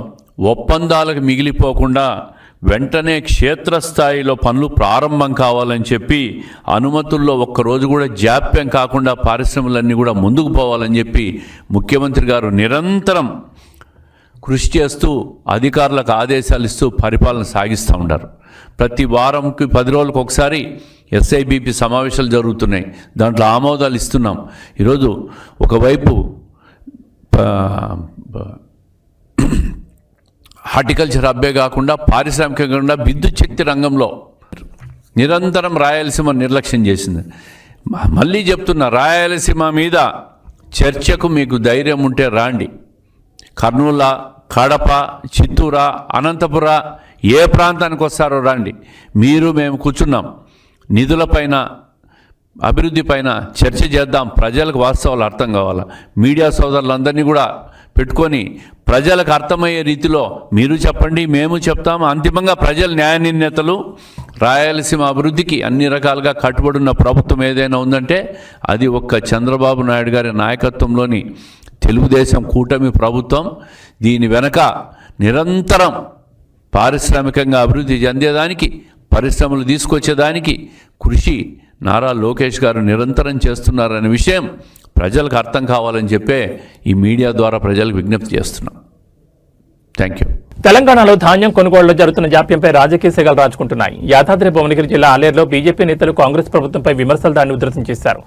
ఒప్పందాలకు మిగిలిపోకుండా వెంటనే క్షేత్రస్థాయిలో పనులు ప్రారంభం కావాలని చెప్పి అనుమతుల్లో ఒక్కరోజు కూడా జాప్యం కాకుండా పరిశ్రమలన్నీ కూడా ముందుకు పోవాలని చెప్పి ముఖ్యమంత్రి గారు నిరంతరం కృషి చేస్తూ అధికారులకు ఆదేశాలు ఇస్తూ పరిపాలన సాగిస్తూ ఉన్నారు. ప్రతి వారంకి 10 రోజులకు ఒకసారి ఎస్ఐబిపి సమావేశాలు జరుగుతున్నాయి. దాంట్లో ఆమోదాలు ఇస్తున్నాం. ఈరోజు ఒకవైపు హార్టికల్చర్ హబ్బే కాకుండా పారిశ్రామికంగా విద్యుత్ శక్తి రంగంలో నిరంతరం రాయలసీమ నిర్లక్ష్యం చేసింది. మళ్ళీ చెప్తున్నా, రాయలసీమ మీద చర్చకు మీకు ధైర్యం ఉంటే రాండి. కర్నూలు, కడప, చిత్తూరు, అనంతపుర ఏ ప్రాంతానికి వస్తారో రండి. మేము కూర్చున్నాం. నిధులపైన, అభివృద్ధి పైన చర్చ చేద్దాం. ప్రజలకు వాస్తవాలు అర్థం కావాలా. మీడియా సోదరులందరినీ కూడా పెట్టుకొని ప్రజలకు అర్థమయ్యే రీతిలో మీరు చెప్పండి, మేము చెప్తాము. అంతిమంగా ప్రజల న్యాయ నిర్ణేతలు రాయలసీమ అభివృద్ధికి అన్ని రకాలుగా కట్టుబడిన ప్రభుత్వం ఏదైనా ఉందంటే అది ఒక్క చంద్రబాబు నాయుడు గారి నాయకత్వంలోని తెలుగుదేశం కూటమి ప్రభుత్వం. దీని వెనక నిరంతరం పారిశ్రామికంగా అభివృద్ధి చెందేదానికి, పరిశ్రమలు తీసుకొచ్చేదానికి కృషి నారా లోకేష్ గారు నిరంతరం చేస్తున్నారనే విషయం ప్రజలకు అర్థం కావాలని చెప్పే ఈ మీడియా ద్వారా ప్రజలకు విజ్ఞప్తి చేస్తున్నాం. Thank you. తెలంగాణలో ధాన్యం కొనుగోళ్లలో జరుగుతున్న జాప్యంపై రాజకీయ సెగలు రాజుకుంటున్నాయి. యాదాద్రి భువనగిరి జిల్లా ఆలేరులో బీజేపీ నేతలు కాంగ్రెస్ ప్రభుత్వంపై విమర్శలు దాన్ని ఉధృతం చేశారు.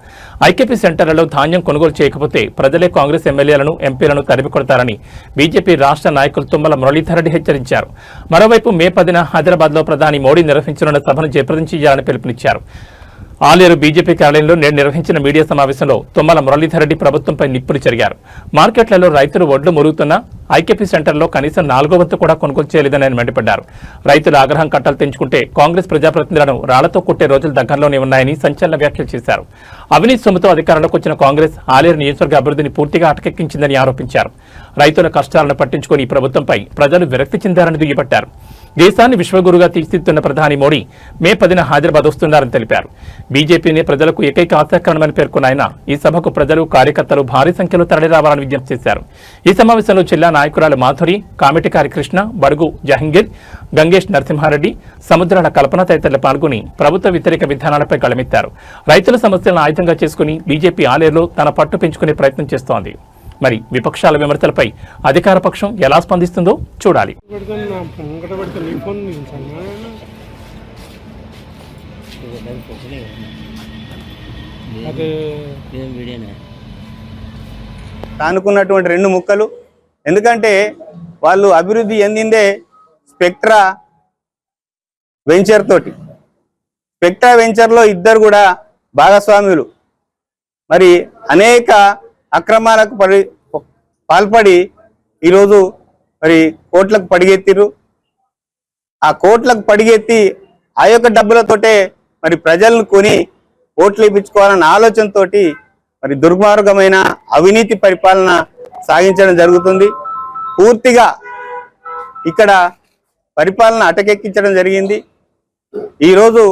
ఐకేపీ సెంటర్లలో ధాన్యం కొనుగోలు చేయకపోతే ప్రజలే కాంగ్రెస్ ఎమ్మెల్యేలను, ఎంపీలను తరిమి కొడతారని బీజేపీ రాష్ట్ర నాయకులు తుమ్మల మురళీధర్ రెడ్డి హెచ్చరించారు. మరోవైపు మే 10న హైదరాబాద్లో ప్రధాని మోడీ నిర్వహించనున్న సభను జయప్రదం చేయాలని పిలుపునిచ్చారు. ఆలేరు బీజేపీ కార్యాలయంలో నేడు నిర్వహించిన మీడియా సమావేశంలో తుమ్మల మురళీధర్ రెడ్డి ప్రభుత్వంపై నిప్పులు చెరిగారు. మార్కెట్లలో రైతులు వడ్లు మురుగుతున్నా ఐకేపీ సెంటర్లో కనీసం 4వ వంతు కూడా కొనుగోలు చేయలేదని ఆయన మండిపడ్డారు. రైతుల ఆగ్రహం కట్టలు తెంచుకుంటే కాంగ్రెస్ ప్రజాప్రతినిధులను రాళ్లతో కొట్టే రోజులు దగ్గరలోనే ఉన్నాయని సంచలన వ్యాఖ్యలు చేశారు. అవినీతి సొమ్ముతో అధికారంలోకి వచ్చిన కాంగ్రెస్ ఆలేరు నియోజకవర్గ అభివృద్ధిని పూర్తిగా అటకెక్కించిందని ఆరోపించారు. రైతుల కష్టాలను పట్టించుకుని ఈ ప్రభుత్వంపై ప్రజలు విరక్తి చెందారని దుయ్యబట్టారు. దేశాన్ని విశ్వగురుగా తీర్చిదిద్దుతున్న ప్రధాని మోడీ మే 10న హైదరాబాద్ వస్తున్నారని తెలిపారు. బీజేపీని ప్రజలకు ఏకైక ఆశాకరణమని పేర్కొన్న ఆయన ఈ సభకు ప్రజలు, కార్యకర్తలు భారీ సంఖ్యలో తరలిరావాలని విజ్ఞప్తి చేశారు. ఈ సమావేశంలో జిల్లా నాయకురాలు మాధురి, కామిటికారి కృష్ణ, బడుగు జహంగీర్, గంగేష్ నరసింహారెడ్డి, సముద్రాల కల్పన తదితరులు పాల్గొని ప్రభుత్వ వ్యతిరేక విధానాలపై గళమెత్తారు. రైతుల సమస్యలను ఆయుధంగా చేసుకుని బీజేపీ ఆలేరులో తన పట్టు పెంచుకునే ప్రయత్నం చేస్తోంది. మరి విపక్షాల విమర్శలపై అధికార పక్షం ఎలా స్పందిస్తుందో చూడాలి. అనుకున్నటువంటి 2 ముక్కలు. ఎందుకంటే వాళ్ళు అభివృద్ధి చెందిందే స్పెక్ట్రా వెంచర్ తోటి. స్పెక్ట్రా వెంచర్లో ఇద్దరు కూడా భాగస్వాములు. మరి అనేక అక్రమాలకు పాల్పడి ఈరోజు మరి కోట్లకు పడిగెత్తిరు. ఆ కోట్లకు పడిగెత్తి ఆ యొక్క డబ్బులతోటే మరి ప్రజలను కొని ఓట్లు ఇప్పించుకోవాలన్న ఆలోచనతోటి మరి దుర్మార్గమైన అవినీతి పరిపాలన సాగించడం జరుగుతుంది. పూర్తిగా ఇక్కడ పరిపాలన అటకెక్కించడం జరిగింది. ఈరోజు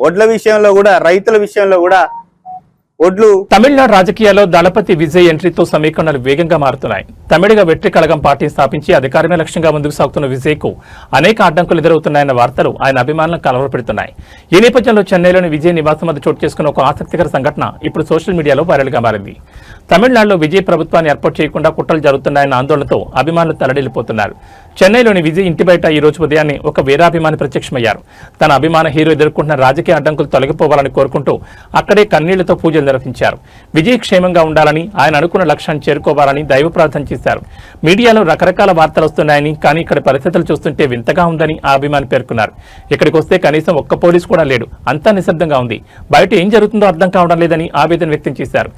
ఒడ్ల విషయంలో కూడా, రైతుల విషయంలో కూడా ఒడ్లు తమిళనాడు రాజకీయాల్లో దళపతి విజయ్ ఎంట్రీతో సమీకరణలు వేగంగా మారుతున్నాయి. తమిళిగ వెట్రి కళగం పార్టీని స్థాపించి అధికారమే లక్ష్యంగా ముందుకు సాగుతున్న విజయ్ కు అనేక అడ్డంకులు ఎదురవుతున్నాయన్న వార్తలు ఆయన అభిమానులను కలవరపెడుతున్నాయి. ఈ నేపథ్యంలో చెన్నైలోని విజయ్ నివాసం వద్ద చోటు చేసుకున్న ఒక ఆసక్తికర సంఘటన ఇప్పుడు సోషల్ మీడియాలో వైరల్ గా మారింది. తమిళనాడులో విజయ్ ప్రభుత్వాన్ని ఏర్పాటు చేయకుండా కుట్రలు జరుగుతున్నాయన్న ఆందోళనతో అభిమానులు తలడిల్లిపోతున్నారు. చెన్నైలోని విజయ్ ఇంటి బయట ఈ రోజు ఉదయాన్నే ఒక వీరాభిమాని ప్రత్యక్షమయ్యారు. తన అభిమాన హీరో ఎదుర్కొంటున్న రాజకీయ అడ్డంకులు తొలగిపోవాలని కోరుకుంటూ అక్కడే కన్నీళ్లతో పూజలు నిర్వహించారు. విజయ్ క్షేమంగా ఉండాలని, ఆయన అనుకున్న లక్ష్యాన్ని చేరుకోవాలని దైవ ప్రార్థన చేశారు. మీడియాలో రకరకాల వార్తలు వస్తున్నాయని, కానీ ఇక్కడ పరిస్థితులు చూస్తుంటే వింతగా ఉందని ఆ అభిమాని పేర్కొన్నారు. ఇక్కడికి వస్తే కనీసం ఒక్క పోలీసు కూడా లేడు, అంతా నిశ్శబ్దంగా ఉంది, బయట ఏం జరుగుతుందో అర్థం కావడం లేదని ఆవేదన వ్యక్తం చేశారు.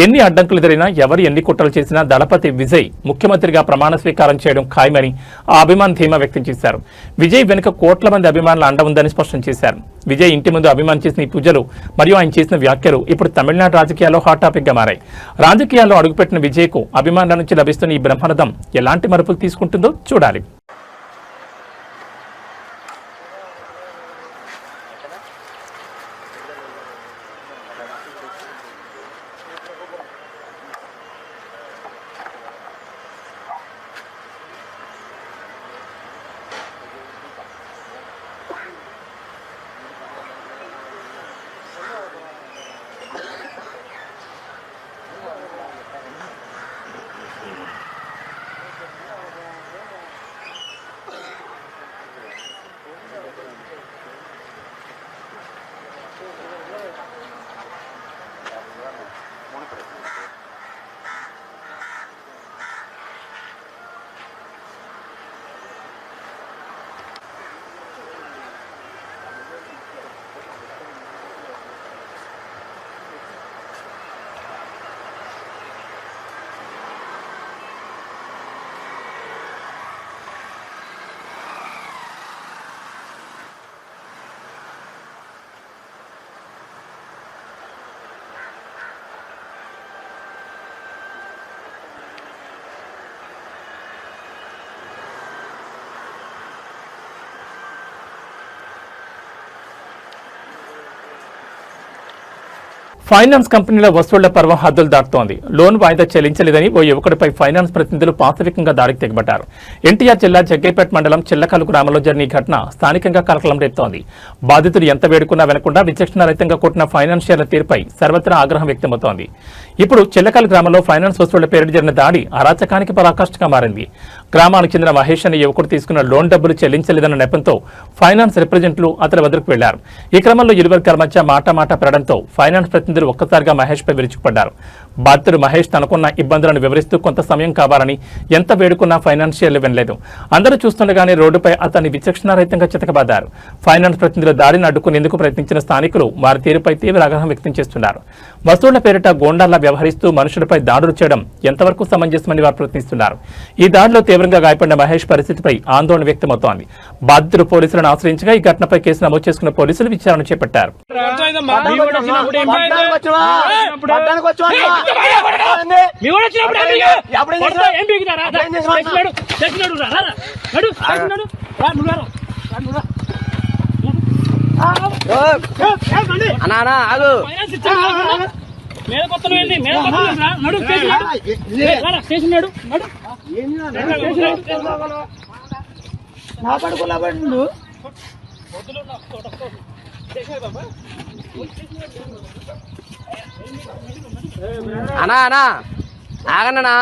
ఎన్ని అడ్డంకులు ఎదురైనా, ఎవరు ఎన్ని కుట్రలు చేసినా దళపతి విజయ్ ముఖ్యమంత్రిగా ప్రమాణ స్వీకారం చేయడం ఖాయమని ఆ అభిమాని ధీమా వ్యక్తం చేశారు. విజయ్ వెనుక కోట్ల మంది అభిమానుల అండ ఉందని స్పష్టం చేశారు. విజయ్ ఇంటి ముందు అభిమాని చేసిన ఈ పూజలు మరియు ఆయన చేసిన వ్యాఖ్యలు ఇప్పుడు తమిళనాడు రాజకీయాల్లో హాట్ టాపిక్ గా మారాయి. రాజకీయాల్లో అడుగుపెట్టిన విజయ్ కు అభిమానుల నుంచి లభిస్తున్న ఈ బ్రహ్మరథం ఎలాంటి మరుపులు తీసుకుంటుందో చూడాలి. ఫైనాన్స్ కంపెనీల వసూళ్ల పర్వం హద్దులు దాటుతోంది. లోన్ వాయిదా చెల్లించలేదని ఓ యువకుడిపై ఫైనాన్స్ ప్రతినిధులు పాశవికంగా దాడికి తెగబడ్డారు. ఎన్టీఆర్ జిల్లా జగ్గైపేట మండలం చిల్లకల్లు గ్రామంలో జరిగిన ఈ ఘటన స్థానికంగా కలకలం రేపుతోంది. బాధితులు ఎంత వేడుకున్నా వినకుండా విచక్షణారహితంగా కొట్టిన ఫైనాన్షియర్ల తీరుపై సర్వత్రా ఆగ్రహం వ్యక్తమవుతోంది. ఇప్పుడు చిల్లకల్లు గ్రామంలో ఫైనాన్స్ వసూళ్ల పేరిట జరిగిన దాడి అరాచకానికి పరాకాష్ఠగా మారింది. గ్రామానికి చెందిన మహేష్ అనే యువకుడు తీసుకున్న లోన్ డబ్బులు చెల్లించలేదన్న నెపంతో ఫైనాన్స్ రిప్రజెంటేటివ్లు అతని వద్దకు వెళ్లారు. ఈ క్రమంలో ఇరు వర్గాల మధ్య మాటామాట పెరగడంతో ఫైనాన్స్ ప్రతినిధులు ఒక్కసారిగా మహేష్ పై విరుచుకుపడ్డారు. బాధితుడు మహేష్ తనకున్న ఇబ్బందులను వివరిస్తూ కొంత సమయం కావాలని ఎంత వేడుకున్నా ఫైనాన్షియర్లు వినలేదు. అందరూ చూస్తుండగానే రోడ్డుపై అతన్ని విచక్షణారహితంగా చితకబాదారు. ఫైనాన్స్ ప్రతినిధుల దాడిని అడ్డుకునేందుకు ప్రయత్నించిన స్థానికులు వారి తీరుపై తీవ్ర ఆగ్రహం వ్యక్తం చేస్తున్నారు. వసూళ్ల పేరిట గోండాల్లా వ్యవహరిస్తూ మనుషులపై దాడులు చేయడం ఎంతవరకు సమంజసమని వారు ప్రశ్నిస్తున్నారు. ఈ దాడిలో తీవ్రంగా గాయపడిన మహేష్ పరిస్థితిపై ఆందోళన వ్యక్తమవుతోంది. బాధితుడు పోలీసులను ఆశ్రయించగా ఈ ఘటనపై కేసు నమోదు చేసుకున్న పోలీసులు విచారణ చేపట్టారు. అనా అనా ఆగన్నా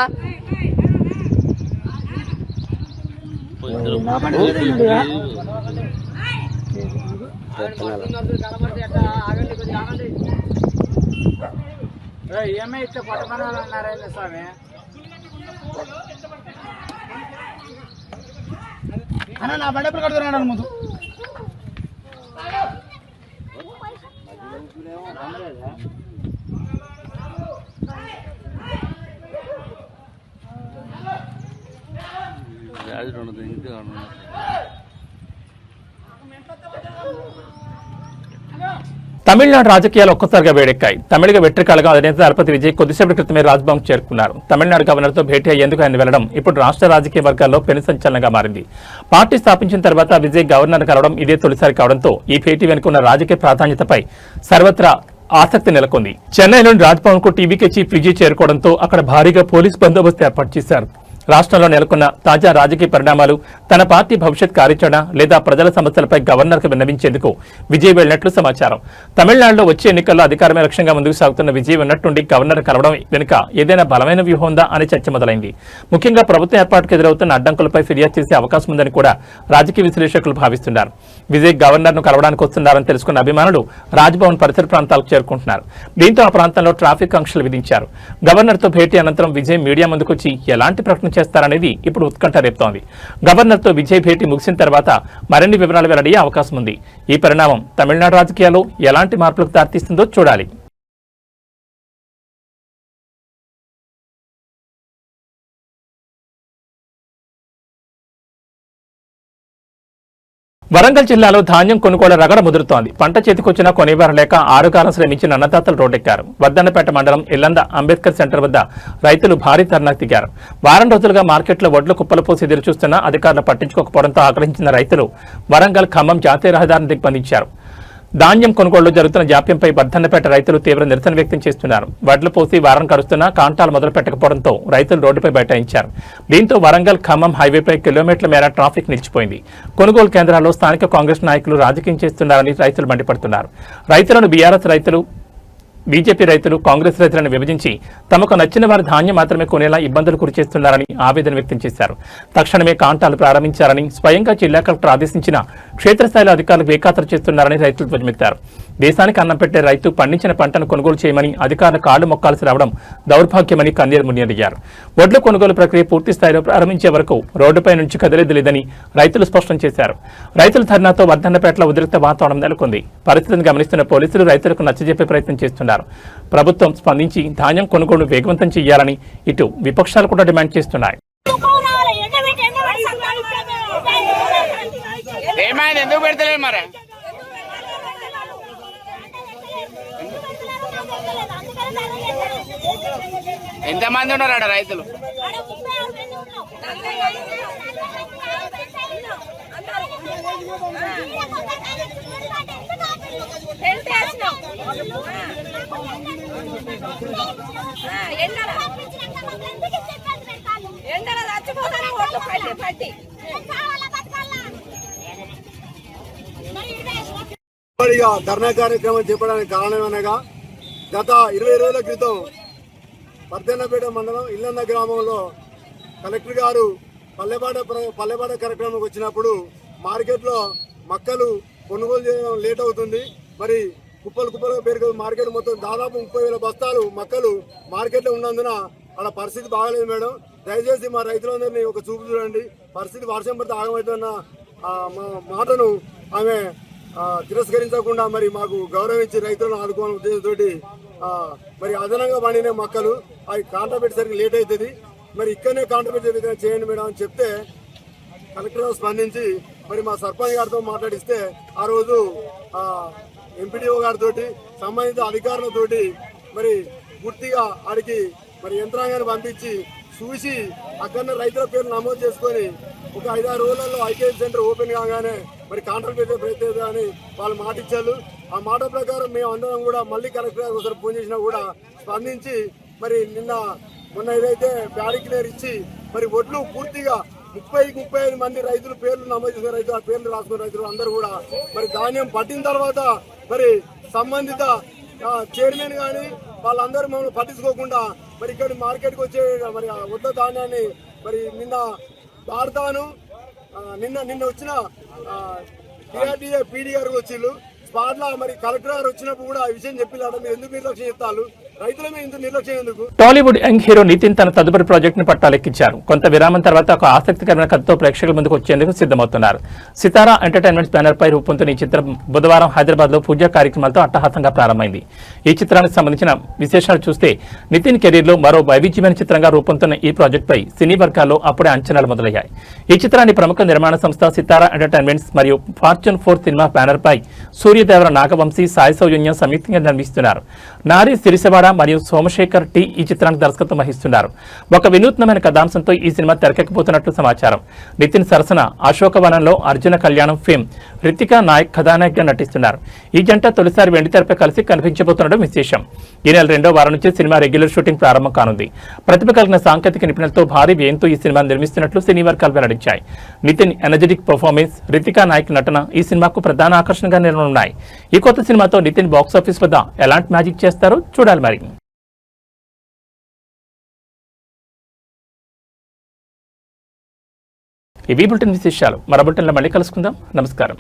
ఏమే ఇస్తే పట్టమన్నారా స్వామి అన్న నా బండి ఎప్పుడు కడుతున్నాడు ముందు తమిళనాడు రాజకీయాలు ఒక్కసారిగా వేడెక్కాయి. తమిళగ వెట్రికలుగా అధినేత దళపతి విజయ్ కొద్దిసేపటి క్రితమే రాజ్భవన్ చేరుకున్నారు. తమిళనాడు గవర్నర్తో భేటీ అయ్యేందుకు ఆయన వెళ్లడం ఇప్పుడు రాష్ట్ర రాజకీయ వర్గాల్లో పెను సంచలనంగా మారింది. పార్టీ స్థాపించిన తర్వాత విజయ్ గవర్నర్ కలవడం ఇదే తొలిసారి కావడంతో ఈ భేటీ వెనుకున్న రాజకీయ ప్రాధాన్యతపై సర్వత్రా ఆసక్తి నెలకొంది. చెన్నైలోని రాజ్భవన్ కు టీవీకే చీఫ్ విజయ్ చేరుకోవడంతో అక్కడ భారీగా పోలీస్ బందోబస్తు ఏర్పాటు చేశారు. రాష్ట్రంలో నెలకొన్న తాజా రాజకీయ పరిణామాలు, తన పార్టీ భవిష్యత్ కార్యాచరణ లేదా ప్రజల సమస్యలపై గవర్నర్కు విన్నవించేందుకు విజయ్ వెళ్లినట్లు సమాచారం. తమిళనాడులో వచ్చే ఎన్నికల్లో అధికారమే లక్ష్యంగా ముందుకు సాగుతున్న విజయ్ ఉన్నట్టుండి గవర్నర్ కలవడం వెనుక ఏదైనా బలమైన వ్యూహం ఉందా అనే చర్చ మొదలైంది. ముఖ్యంగా ప్రభుత్వ ఏర్పాటుకు ఎదురవుతున్న అడ్డంకులపై ఫిర్యాదు చేసే అవకాశం ఉందని కూడా రాజకీయ విశ్లేషకులు భావిస్తున్నారు. విజయ్ గవర్నర్ను కలవడానికి వస్తున్నారని తెలుసుకున్న అభిమానులు రాజ్భవన్ పరిసర ప్రాంతాలకు చేరుకుంటున్నారు. దీంతో ఆ ప్రాంతంలో ట్రాఫిక్ ఆంక్షలు విధించారు. గవర్నర్తో భేటీ అనంతరం విజయ్ మీడియా ముందుకొచ్చి ఎలాంటి ప్రకటన చేస్తారనేది ఇప్పుడు ఉత్కంఠ రేపుతోంది. గవర్నర్తో విజయ్ భేటీ ముగిసిన తర్వాత మరిన్ని వివరాలు వెల్లడయ్యే అవకాశం ఉంది. ఈ పరిణామం తమిళనాడు రాజకీయాల్లో ఎలాంటి మార్పులకు దారితీస్తుందో చూడాలి. వరంగల్ జిల్లాలో ధాన్యం కొనుగోలు రగడ ముదురుతోంది. పంట చేతికొచ్చినా కొనేవారు లేక 6 కాలం శ్రమించిన అన్నదాతలు రోడ్డెక్కారు. వర్ధన్నపేట మండలం ఇల్లంద అంబేద్కర్ సెంటర్ వద్ద రైతులు భారీ ధర్నాకు దిగారు. వారం రోజులుగా మార్కెట్లో వడ్లు కుప్పలు పోసి ఎదురుచూస్తున్నా అధికారులు పట్టించుకోకపోవడంతో ఆగ్రహించిన రైతులు వరంగల్ ఖమ్మం జాతీయ రహదారిని దిగ్బంధించారు. ధాన్యం కొనుగోలులో జరుగుతున్న జాప్యంపై వర్ధన్నపేట రైతులు తీవ్ర నిరసన వ్యక్తం చేస్తున్నారు. వడ్లు పోసి వారం గడుస్తున్నా కాంటాలు మొదలు పెట్టకపోవడంతో రైతులు రోడ్డుపై బైఠాయించారు. దీంతో వరంగల్ ఖమ్మం హైవేపై కిలోమీటర్ల మేర ట్రాఫిక్ నిలిచిపోయింది. కొనుగోలు కేంద్రాల్లో స్థానిక కాంగ్రెస్ నాయకులు రాజకీయం చేస్తున్నారని రైతులు మండిపడుతున్నారు. రైతులను బీఆర్ఎస్ రైతులు, బీజేపీ రైతులు, కాంగ్రెస్ రైతులను విభజించి తమకు నచ్చిన వారి ధాన్యం మాత్రమే కొనేలా ఇబ్బందులు గురిచేస్తున్నారని ఆవేదన వ్యక్తం చేశారు. తక్షణమే కాంటాలు ప్రారంభించారని స్వయంగా జిల్లా కలెక్టర్ ఆదేశించిన క్షేత్రస్థాయిలో అధికారులు బేఖాతరు చేస్తున్నారని రైతులు ధ్వజమెత్తారు. దేశానికి అన్నం పెట్టే రైతు పండించిన పంటను కొనుగోలు చేయమని అధికారులు కాళ్లు మొక్కాల్సి రావడం దౌర్భాగ్యమని కన్నీరు మునియడిగారు. వడ్ల కొనుగోలు ప్రక్రియ పూర్తి స్థాయిలో ప్రారంభించే వరకు రోడ్డుపై నుంచి కదిలేది లేదని రైతులు స్పష్టం చేశారు. రైతుల ధర్నాతో వర్ధన్నపేటలో ఉద్రిక్త వాతావరణం నెలకొంది. పరిస్థితిని గమనిస్తున్న పోలీసులు రైతులకు నచ్చజెప్పే ప్రయత్నం చేస్తున్నారు. ప్రభుత్వం స్పందించి ధాన్యం కొనుగోలు వేగవంతం చేయాలని ఇటు విపక్షాలు కూడా డిమాండ్ చేస్తున్నాయి. ఎంతమంది ఉన్నారట రైతులు? ధర్నా కార్యక్రమం చెప్పడానికి కారణమనగా గత 20 రోజుల క్రితం వర్ధన్నపేట మండలం ఇల్లంద గ్రామంలో కలెక్టర్ గారు పల్లెపాట కార్యక్రమానికి వచ్చినప్పుడు మార్కెట్లో మక్కలు కొనుగోలు చేయడం లేట్ అవుతుంది. మరి కుప్పలుగా పెరిగే మార్కెట్ మొత్తం దాదాపు 30,000 బస్తాలు మక్కలు మార్కెట్లో ఉన్నందున అలా పరిస్థితి బాగలేదు మేడం. దయచేసి మా రైతులందరినీ ఒక చూపు చూడండి. పరిస్థితి వర్షం పడితే ఆగమవుతున్న మాటను ఆమె తిరస్కరించకుండా మరి మాకు గౌరవించి రైతులను ఆదుకోవాలనే ఉద్దేశంతో మరి అదనంగా పండిన మక్కలు అవి కాంటా పెట్టేసరికి లేట్ అవుతుంది. మరి ఇక్కడనే కాంటా పెట్టే విధంగా చేయండి మేడం అని చెప్తే కలెక్టర్ స్పందించి మరి మా సర్పంచ్ గారితో మాట్లాడిస్తే ఆ రోజు ఎంపీడీఓ గారితో సంబంధిత అధికారులతోటి మరి పూర్తిగా ఆడికి మరి యంత్రాంగాన్ని పంపించి చూసి అక్కడ రైతుల పేరు నమోదు చేసుకొని ఒక 5-6 రోజులలో ఐకేఎం సెంటర్ ఓపెన్ కాగానే మరి కాంట్రాక్ట్ పెట్టే ప్రయత్నం అని వాళ్ళు మాట ఇచ్చారు. ఆ మాట ప్రకారం మేము అందరం కూడా మళ్ళీ కలెక్టర్ గారు ఒకసారి ఫోన్ చేసినా కూడా స్పందించి మరి మొన్న ఏదైతే బ్యారీ క్లియర్ ఇచ్చి మరి ఒడ్లు పూర్తిగా 30-35 మంది రైతులు పేర్లు నమోదు చేసిన రైతులు, ఆ పేర్లు రాసుకున్న రైతులు అందరూ కూడా మరి ధాన్యం పట్టిన తర్వాత మరి సంబంధిత చైర్మన్ కానీ వాళ్ళందరూ మమ్మల్ని పట్టించుకోకుండా మరి ఇక్కడ మార్కెట్కి వచ్చే మరి వడ్ల ధాన్యాన్ని మరి నిన్న వాడతాను నిన్న వచ్చిన టీఆర్డీఏ పీడీ గారు వచ్చిళ్ళు స్పాట్లో మరి కలెక్టర్ గారు వచ్చినప్పుడు కూడా ఆ విషయం చెప్పిల్లాట మీరు ఎందుకు నిర్లక్ష్యం చెప్తారు రైతుల మీద ఇంత నిర్లక్ష్యం ఎందుకు? టాలీవుడ్ యంగ్ హీరో నితిన్ తన తదుపరి ప్రాజెక్ట్ ను పట్టాలెక్కించారు. కొంత విరామం తర్వాత ఒక ఆసక్తికరమైన కథతో ప్రేక్షకుల ముందుకు వచ్చేందుకు సిద్ధమవుతున్నారు. సితారా ఎంటర్టైన్మెంట్స్ బ్యానర్ పై రూపొందుతున్న ఈ చిత్రం బుధవారం హైదరాబాద్ లో పూజా కార్యక్రమాలతో అట్టహాసంగా ప్రారంభమైంది. ఈ చిత్రానికి సంబంధించిన విశేషాలు చూస్తే నితిన్ కెరీర్ లో మరో వైవిధ్యమైన చిత్రంగా రూపొందుతున్న ఈ ప్రాజెక్ట్ పై సినీ వర్గాల్లో అప్పుడే అంచనాలు మొదలయ్యాయి. ఈ చిత్రాన్ని ప్రముఖ నిర్మాణ సంస్థ సితారా ఎంటర్టైన్మెంట్స్ మరియు ఫార్చ్యూన్ 4 సినిమా బ్యానర్ పై సూర్యదేవర నాగవంశీ సాయి సౌజన్యం సంయుక్తంగా నిర్మిస్తున్నారు. నారి సిరిసవాడ మరియు సోమశేఖర్ టి ఈ చిత్రానికి దర్శకత్వం వహిస్తున్నారు. ఒక వినూత్నమైన కథాంశంతో ఈ సినిమా తెరకెక్కబోతున్నట్లు సమాచారం. నితిన్ సరసన అశోకవనంలో అర్జున కళ్యాణం ఫేమ్ రితికా నాయక్ కథానాయకగా నటిస్తున్నారు. ఈ జంట తొలిసారి వెండితెరపై కలిసి కనిపించబోతుండడం విశేషం. ఈ నెల 2వ వారం నుంచి సినిమా రెగ్యులర్ షూటింగ్ ప్రారంభం కానుంది. ప్రతిభ కలిగిన సాంకేతిక నిపుణులతో భారీ వ్యయంతో ఈ సినిమాను నిర్మిస్తున్నట్లు సినీ వర్గాలు వెల్లడించాయి. నితిన్ ఎనర్జెటిక్ పర్ఫార్మెన్స్, రితికా నాయక్ నటన ఈ సినిమాకు ప్రధాన ఆకర్షణగా నిలవనున్నాయి. ఈ కొత్త సినిమాతో నితిన్ బాక్సాఫీస్ వద్ద ఎలాంటి మ్యాజిక్ చేస్తారో చూడాలి. మరి ఇవి బులెటిన్ విశేషాలు. మరో బులెటిన్లో మళ్ళీ కలుసుకుందాం. నమస్కారం.